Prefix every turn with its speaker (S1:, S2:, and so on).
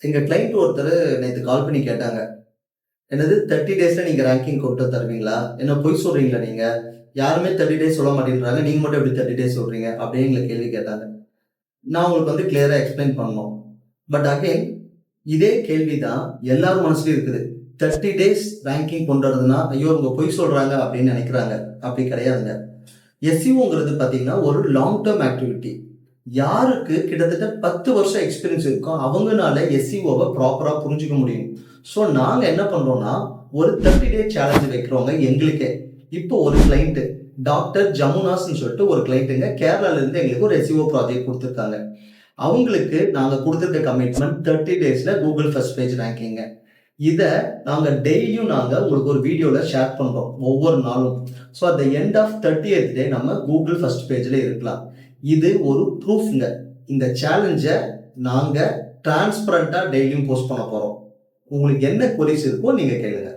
S1: எங்க கிளைண்ட் ஒருத்தர் நேத்து கால் பண்ணி கேட்டாங்க. என்னது 30 டேஸ்ல நீங்க ரேங்கிங் கொண்டு வந்து தருவீங்களா? என்ன பொய் சொல்றீங்களா நீங்க? யாருமே 30 டேஸ் சொல்ல மாட்டேன்றாங்க. நீங்க மட்டும் எப்படி 30 டேஸ் சொல்றீங்க? அப்படின்னு எங்கள கேள்வி கேட்டாங்க. நான் உங்களுக்கு வந்து கிளியரா எக்ஸ்பிளைன் பண்ணோம். பட் அகைன் இதே கேள்வி தான் எல்லார் மனசுலயும் இருக்குது. 30 டேஸ் ரேங்கிங் கொண்டு வரதுன்னா, ஐயோ! இவங்க பொய் சொல்றாங்க அப்படின்னு நெனைக்கிறாங்க. அப்படி கிடையாதுங்க. எஸ்இஓங்கிறது பார்த்தீங்கன்னா, ஒரு லாங் டெர்ம் ஆக்டிவிட்டி. யாருக்கு கிட்டத்தட்ட 10 வருஷம் எக்ஸ்பீரியன்ஸ் இருக்கோ, அவங்கனால எஸ்இஓவ ப்ராப்பரா புரிஞ்சுக்க முடியும். ஸோ நாங்க என்ன பண்றோம்னா, ஒரு 30 டே சேலஞ்ச் வைக்கிறோங்க எங்களுக்கே. இப்போ ஒரு கிளையண்ட் டாக்டர் ஜமுனாஸ்ன்னு சொல்லிட்டு ஒரு கிளையண்ட்டுங்க கேரளால இருந்து எங்களுக்கு ஒரு எஸ்இஓ ப்ராஜெக்ட் குடுத்துருக்காங்க. அவங்களுக்கு நாங்க குடுத்திருக்க கமிட்மெண்ட் 30 டேஸ்ல கூகுள் ஃபர்ஸ்ட் பேஜ் ரேங்கிங்க. இத நாங்க டெய்லியும் உங்களுக்கு ஒரு வீடியோல ஷேர் பண்றோம். ஒவ்வொரு நாளும். So at the end of 30th day நம்ம கூகுள் ஃபர்ஸ்ட் பேஜ்ல இருக்கலாம். இது ஒரு ப்ரூஃப்ங்க. இந்த சேலஞ்ச நாங்க டிரான்ஸ்பரண்டா டெய்லியும் போஸ்ட் பண்ண போறோம். உங்களுக்கு என்ன கொரீஸ் இருக்கோ நீங்க கேளுங்க.